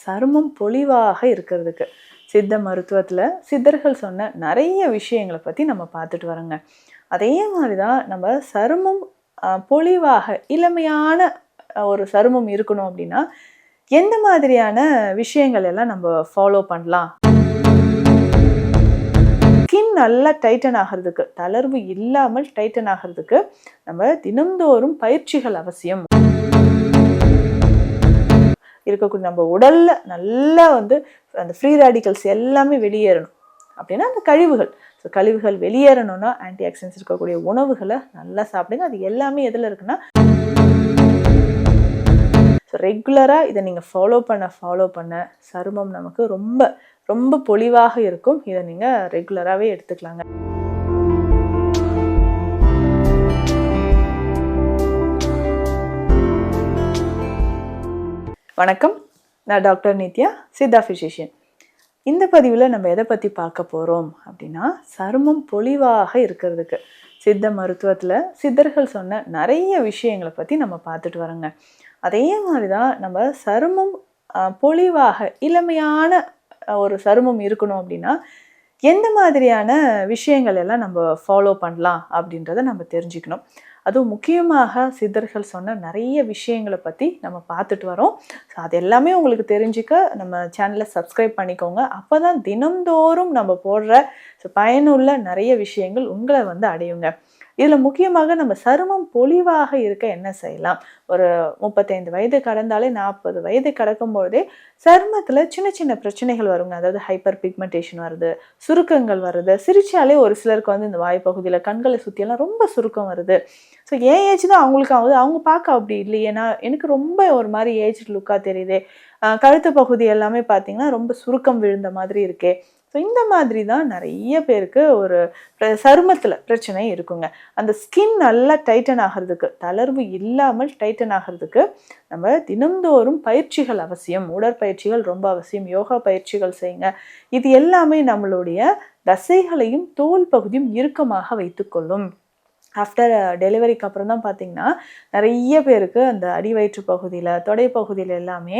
சருமம் பொலிவாக இருக்கிறதுக்கு சித்த மருத்துவத்தில் சித்தர்கள் சொன்ன நிறைய விஷயங்களை பற்றி நம்ம பார்த்துட்டு வரோங்க. அதே மாதிரி தான் நம்ம சருமம் பொலிவாக இளமையான ஒரு சருமம் இருக்கணும் அப்படின்னா எந்த மாதிரியான விஷயங்கள் எல்லாம் நம்ம ஃபாலோ பண்ணலாம்? ஸ்கின் நல்லா டைட்டன் ஆகிறதுக்கு, தளர்வு இல்லாமல் டைட்டன் ஆகிறதுக்கு நம்ம தினந்தோறும் பயிற்சிகள் அவசியம். இருக்கக்கூடிய நம்ம உடல்ல நல்லா அந்த ஃப்ரீ ரேடிக்கல்ஸ் எல்லாமே வெளியேறணும் அப்படின்னா அந்த கழிவுகள் வெளியேறணும்னா ஆன்டி ஆக்சிடென்ட்ஸ் இருக்கக்கூடிய உணவுகளை நல்லா சாப்பிடுங்க. அது எல்லாமே எதில் இருக்குன்னா ரெகுலராக இதை நீங்கள் ஃபாலோ பண்ண சருமம் நமக்கு ரொம்ப ரொம்ப பொலிவாக இருக்கும். இதை நீங்கள் ரெகுலராகவே எடுத்துக்கலாங்க. வணக்கம், நான் டாக்டர் நித்யா, சித்தா ஃபிசிஷியன். இந்த பதிவில் நம்ம எதை பற்றி பார்க்க போகிறோம் அப்படின்னா சருமம் பொலிவாக இருக்கிறதுக்கு சித்த மருத்துவத்தில் சித்தர்கள் சொன்ன நிறைய விஷயங்களை பற்றி நம்ம பார்த்துட்டு வரோங்க. அதே மாதிரி தான் நம்ம சருமம் பொலிவாக இளமையான ஒரு சருமம் இருக்கணும் அப்படின்னா எந்த மாதிரியான விஷயங்கள் எல்லாம் நம்ம ஃபாலோ பண்ணலாம் அப்படின்றத நம்ம தெரிஞ்சுக்கணும். அதுவும் முக்கியமாக சித்தர்கள் சொன்ன நிறைய விஷயங்களை பற்றி நம்ம பார்த்துட்டு வரோம். ஸோ அது எல்லாமே உங்களுக்கு தெரிஞ்சுக்க நம்ம சேனலை சப்ஸ்கிரைப் பண்ணிக்கோங்க. அப்போ தான் தினந்தோறும் நம்ம போடுற பயனுள்ள நிறைய விஷயங்கள் உங்களை அடையுங்க. இதில் முக்கியமாக நம்ம சருமம் பொலிவாக இருக்க என்ன செய்யலாம்? ஒரு 35 வயது கடந்தாலே 40 வயது கடக்கும்பொழுதே சருமத்தில் சின்ன சின்ன பிரச்சனைகள் வருங்க. அதாவது ஹைப்பர் பிக்மெண்டேஷன் வருது, சுருக்கங்கள் வருது. சிரிச்சாலே ஒரு சிலருக்கு இந்த வாய்ப்பகுதியில் கண்களை சுற்றியெல்லாம் ரொம்ப சுருக்கம் வருது. ஸோ ஏன் ஏஜ் தான் அவங்களுக்கு ஆகுது, அவங்க பார்க்க அப்படி இல்லையே, எனக்கு ரொம்ப ஒரு மாதிரி ஏஜ் லுக்காக தெரியுது, கழுத்து பகுதி எல்லாமே பார்த்தீங்கன்னா ரொம்ப சுருக்கம் விழுந்த மாதிரி இருக்கே. ஸோ இந்த மாதிரி தான் நிறைய பேருக்கு ஒரு சருமத்தில் பிரச்சனை இருக்குங்க. அந்த ஸ்கின் நல்லா டைட்டன் ஆகிறதுக்கு, தளர்வு இல்லாமல் டைட்டன் ஆகிறதுக்கு நம்ம தினந்தோறும் பயிற்சிகள் அவசியம். உடற்பயிற்சிகள் ரொம்ப அவசியம். யோகா பயிற்சிகள் செய்யுங்க. இது எல்லாமே நம்மளுடைய தசைகளையும் தோல் பகுதியும் இறுக்கமாக வைத்துக்கொள்ளும். ஆஃப்டர் டெலிவரிக்கு அப்புறம் தான் பார்த்தீங்கன்னா நிறைய பேருக்கு அந்த அடிவயிற்று பகுதியில், தொடை பகுதியில் எல்லாமே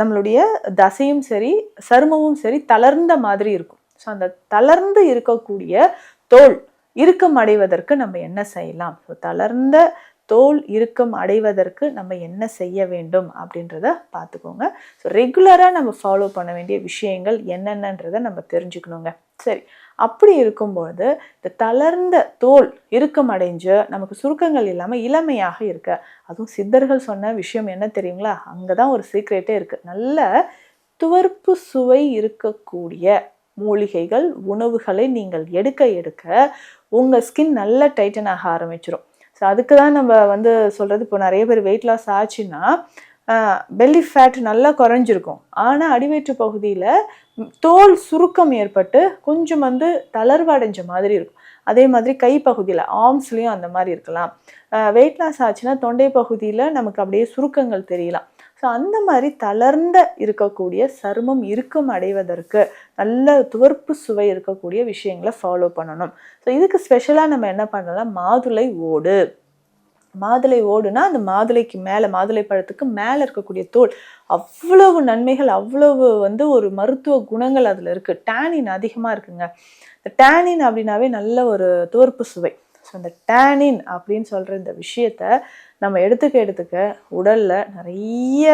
நம்மளுடைய தசையும் சரி சருமமும் சரி தளர்ந்த மாதிரி இருக்கும். ஸோ அந்த தளர்ந்து இருக்கக்கூடிய தோல் இறுக்கம் அடைவதற்கு நம்ம என்ன செய்யலாம்? ஸோ தளர்ந்த தோல் இறுக்கம் அடைவதற்கு நம்ம என்ன செய்ய வேண்டும் அப்படின்றத பார்த்துக்கோங்க. ஸோ ரெகுலராக நம்ம ஃபாலோ பண்ண வேண்டிய விஷயங்கள் என்னென்னன்றதை நம்ம தெரிஞ்சுக்கணுங்க. சரி, அப்படி இருக்கும்பொழுது இந்த தளர்ந்த தோல் இறுக்கம் அடைஞ்சு நமக்கு சுருக்கங்கள் இல்லாமல் இளமையாக இருக்க, அதுவும் சித்தர்கள் சொன்ன விஷயம் என்ன தெரியுங்களா? அங்கே தான் ஒரு சீக்ரெட்டே இருக்குது. நல்ல துவர்ப்பு சுவை இருக்கக்கூடிய மூலிகைகள், உணவுகளை நீங்கள் எடுக்க உங்கள் ஸ்கின் நல்லா டைட்டன் ஆக ஆரம்பிச்சிடும். ஸோ அதுக்கு தான் நம்ம சொல்கிறது, இப்போ நிறைய பேர் வெயிட் லாஸ் ஆச்சுன்னா பெல்லி ஃபேட் நல்லா குறைஞ்சிருக்கும், ஆனால் அடிவயிற்று பகுதியில் தோல் சுருக்கம் ஏற்பட்டு கொஞ்சம் தளர்வு அடைஞ்ச மாதிரி இருக்கும். அதே மாதிரி கைப்பகுதியில் ஆர்ம்ஸ்லேயும் அந்த மாதிரி இருக்கலாம். வெயிட் லாஸ் ஆச்சுன்னா தொண்டை பகுதியில் நமக்கு அப்படியே சுருக்கங்கள் தெரியலாம். ஸோ அந்த மாதிரி தளர்ந்த இருக்கக்கூடிய சருமம் இறுக்கம் அடைவதற்கு நல்ல துவர்ப்பு சுவை இருக்கக்கூடிய விஷயங்களை ஃபாலோ பண்ணணும். ஸோ இதுக்கு ஸ்பெஷலாக நம்ம என்ன பண்ணலாம்? மாதுளை ஓடுனா அந்த மாதுளைக்கு மேலே, மாதுளை பழத்துக்கு மேலே இருக்கக்கூடிய தோல் அவ்வளவு நன்மைகள், அவ்வளவு ஒரு மருத்துவ குணங்கள் அதில் இருக்குது. டேனின் அதிகமாக இருக்குங்க. இந்த டேனின் அப்படின்னாவே நல்ல ஒரு துவர்ப்பு சுவை. ஸோ அந்த டேனின் அப்படின்னு சொல்கிற இந்த விஷயத்த நம்ம எடுத்துக்க உடலில் நிறைய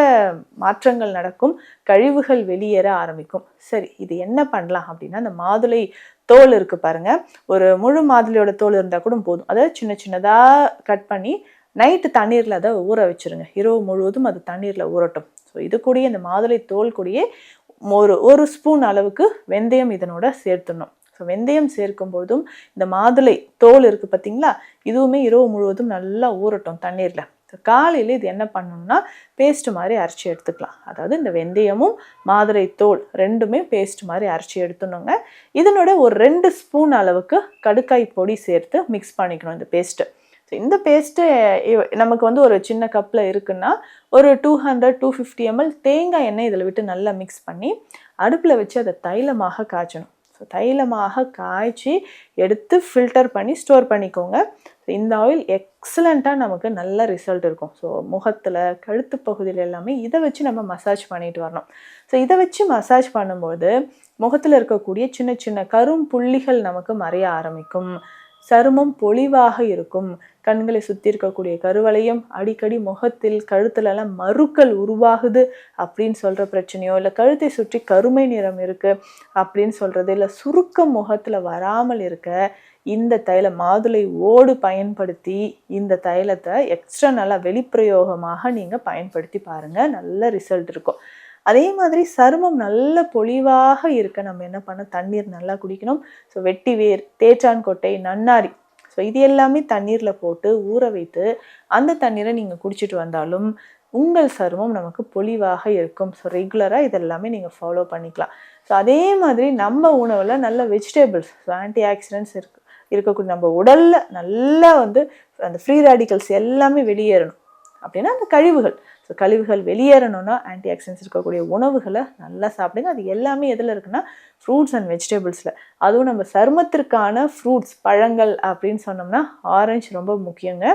மாற்றங்கள் நடக்கும், கழிவுகள் வெளியேற ஆரம்பிக்கும். சரி, இது என்ன பண்ணலாம் அப்படின்னா, அந்த மாதுளை தோல் இருக்குது பாருங்கள், ஒரு முழு மாதுளையோட தோல் இருந்தால் கூட போதும். அதை சின்ன சின்னதாக கட் பண்ணி நைட்டு தண்ணீரில் அதை ஊற வச்சுருங்க. இரவு முழுவதும் அது தண்ணீரில் ஊறட்டும். ஸோ இது கூடயே இந்த மாதுளை தோல் கூடயே ஒரு ஸ்பூன் அளவுக்கு வெந்தயம் இதனோட சேர்த்துடணும். ஸோ வெந்தயம் சேர்க்கும் பொழுதும் இந்த மாதுளை தோல் இருக்குது பார்த்தீங்களா, இதுவுமே இரவு முழுவதும் நல்லா ஊறட்டும் தண்ணீரில். ஸோ காலையில் இது என்ன பண்ணணும்னா பேஸ்ட் மாதிரி அரைச்சி எடுத்துக்கலாம். அதாவது இந்த வெந்தயமும் மாதுளை தோல் ரெண்டுமே பேஸ்ட் மாதிரி அரைச்சி எடுத்துணுங்க. இதனோட ஒரு 2 ஸ்பூன் அளவுக்கு கடுக்காய் பொடி சேர்த்து மிக்ஸ் பண்ணிக்கணும் இந்த பேஸ்ட்டு. ஸோ இந்த பேஸ்ட்டு நமக்கு ஒரு சின்ன கப்பில் இருக்குன்னா ஒரு 200-250 ml தேங்காய் எண்ணெய் இதில் விட்டு நல்லா மிக்ஸ் பண்ணி அடுப்பில் வச்சு அதை தைலமாக காய்ச்சணும். ஸோ தைலமாக காய்ச்சி எடுத்து ஃபில்டர் பண்ணி ஸ்டோர் பண்ணிக்கோங்க. இந்த ஆயில் எக்ஸலண்ட்டாக நமக்கு நல்ல ரிசல்ட் இருக்கும். ஸோ முகத்தில், கழுத்து பகுதியில் எல்லாமே இதை வச்சு நம்ம மசாஜ் பண்ணிட்டு வரணும். ஸோ இதை வச்சு மசாஜ் பண்ணும்போது முகத்தில் இருக்கக்கூடிய சின்ன சின்ன கரும் புள்ளிகள் நமக்கு மறைய ஆரம்பிக்கும். சருமம் பொலிவாக இருக்கும். கண்களை சுற்றி இருக்கக்கூடிய கருவளையம், அடிக்கடி முகத்தில் கழுத்துலலாம் மருக்கள் உருவாகுது அப்படின்னு சொல்கிற பிரச்சனையோ, இல்லை கழுத்தை சுற்றி கருமை நிறம் இருக்குது அப்படின்னு சொல்கிறது, இல்லை சுருக்கம் முகத்தில் வராமல் இருக்க இந்த தைலம் மாதுளை ஓடு பயன்படுத்தி இந்த தைலத்தை எக்ஸ்ட்ரா நல்லா வெளிப்பிரயோகமாக நீங்கள் பயன்படுத்தி பாருங்கள். நல்ல ரிசல்ட் இருக்கும். அதே மாதிரி சருமம் நல்ல பொலிவாக இருக்க நம்ம என்ன பண்ண, தண்ணீர் நல்லா குடிக்கணும். ஸோ வெட்டி வேர், தேற்றான் கொட்டை, நன்னாரி, ஸோ இது எல்லாமே தண்ணீரில் போட்டு ஊற வைத்து அந்த தண்ணீரை நீங்கள் குடிச்சிட்டு வந்தாலும் உங்கள் சருமம் நமக்கு பொலிவாக இருக்கும். ஸோ ரெகுலராக இதெல்லாமே நீங்கள் ஃபாலோ பண்ணிக்கலாம். ஸோ அதே மாதிரி நம்ம உணவில் நல்ல வெஜிடபிள்ஸ், ஸோ ஆன்டி ஆக்சிடென்ட்ஸ் இருக்கக்கூடிய நம்ம உடலில் நல்லா அந்த ஃப்ரீ ரேடிக்கல்ஸ் எல்லாமே வெளியேறணும். அப்படின்னா அந்த கழிவுகள், ஸோ கழிவுகள் வெளியேறணும்னா ஆன்டி ஆக்சிடென்ட்ஸ் இருக்கக்கூடிய உணவுகளை நல்லா சாப்பிடுங்க. அது எல்லாமே எதில் இருக்குன்னா ஃப்ரூட்ஸ் அண்ட் வெஜிடபிள்ஸில். அதுவும் நம்ம சருமத்திற்கான ஃப்ரூட்ஸ், பழங்கள் அப்படின்னு சொன்னோம்னா ஆரஞ்சு ரொம்ப முக்கியங்க.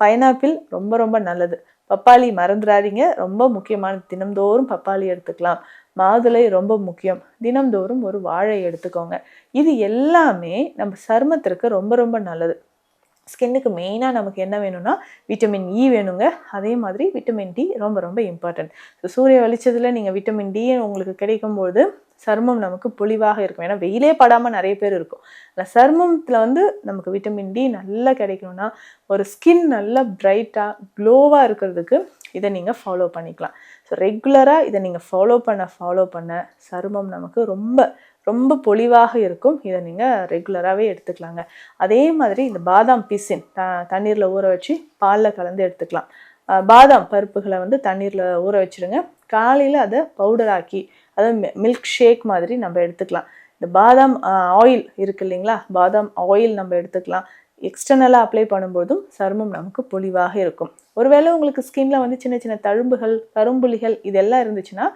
பைனாப்பிள் ரொம்ப ரொம்ப நல்லது. பப்பாளி மறந்துடாதீங்க, ரொம்ப முக்கியமான, தினம்தோறும் பப்பாளி எடுத்துக்கலாம். மாதுளை ரொம்ப முக்கியம், தினம்தோறும் ஒரு வாழை எடுத்துக்கோங்க. இது எல்லாமே நம்ம சருமத்திற்கு ரொம்ப ரொம்ப நல்லது. ஸ்கின்னுக்கு மெயினாக நமக்கு என்ன வேணும்னா விட்டமின் இ வேணுங்க. அதே மாதிரி விட்டமின் டி ரொம்ப ரொம்ப இம்பார்ட்டன்ட். ஸோ சூரிய வெளிச்சத்தில் நீங்கள் விட்டமின் டி உங்களுக்கு கிடைக்கும்போது சருமம் நமக்கு பொலிவாக இருக்கும். ஏன்னா வெயிலே படாமல் நிறைய பேர் இருக்கும். ஆனால் சருமத்தில் நமக்கு விட்டமின் டி நல்லா கிடைக்கணும்னா ஒரு ஸ்கின் நல்லா பிரைட்டாக க்ளோவாக இருக்கிறதுக்கு இதை நீங்கள் ஃபாலோ பண்ணிக்கலாம். ஸோ ரெகுலராக இதை நீங்கள் ஃபாலோ பண்ண சருமம் நமக்கு ரொம்ப ரொம்ப பொலிவாக இருக்கும். இதை நீங்கள் ரெகுலராகவே எடுத்துக்கலாங்க. அதே மாதிரி இந்த பாதாம் பிசின் தண்ணீரில் ஊற வச்சு பாலில் கலந்து எடுத்துக்கலாம். பாதாம் பருப்புகளை தண்ணீரில் ஊற வச்சுருங்க. காலையில் அதை பவுடராக்கி அதை மில்க் ஷேக் மாதிரி நம்ம எடுத்துக்கலாம். இந்த பாதாம் ஆயில் இருக்குது இல்லைங்களா, பாதாம் ஆயில் நம்ம எடுத்துக்கலாம். எக்ஸ்டர்னலாக அப்ளை பண்ணும்போதும் சருமம் நமக்கு பொலிவாக இருக்கும். ஒருவேளை உங்களுக்கு ஸ்கின்ல சின்ன சின்ன தழும்புகள், கரும்புள்ளிகள் இதெல்லாம் இருந்துச்சுன்னா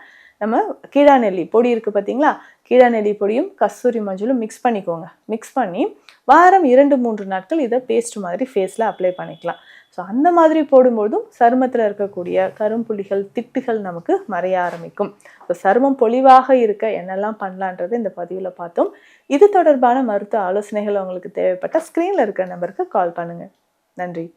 நம்ம கீழாநெல்லி பொடி இருக்குது பார்த்தீங்களா, கீழாநெல்லி பொடியும் கஸ்தூரி மஞ்சளும் மிக்ஸ் பண்ணிக்கோங்க. மிக்ஸ் பண்ணி வாரம் 2-3 நாட்கள் இதை பேஸ்ட் மாதிரி ஃபேஸில் அப்ளை பண்ணிக்கலாம். ஸோ அந்த மாதிரி போடும்போதும் சருமத்தில் இருக்கக்கூடிய கரும்புள்ளிகள், திட்டுகள் நமக்கு மறைய ஆரம்பிக்கும். ஸோ சருமம் பொலிவாக இருக்க என்னெல்லாம் பண்ணலான்றது இந்த பதிவில் பார்த்தோம். இது தொடர்பான மருத்துவ ஆலோசனைகள் உங்களுக்கு தேவைப்பட்ட ஸ்க்ரீனில் இருக்கிற நம்பருக்கு கால் பண்ணுங்கள். நன்றி.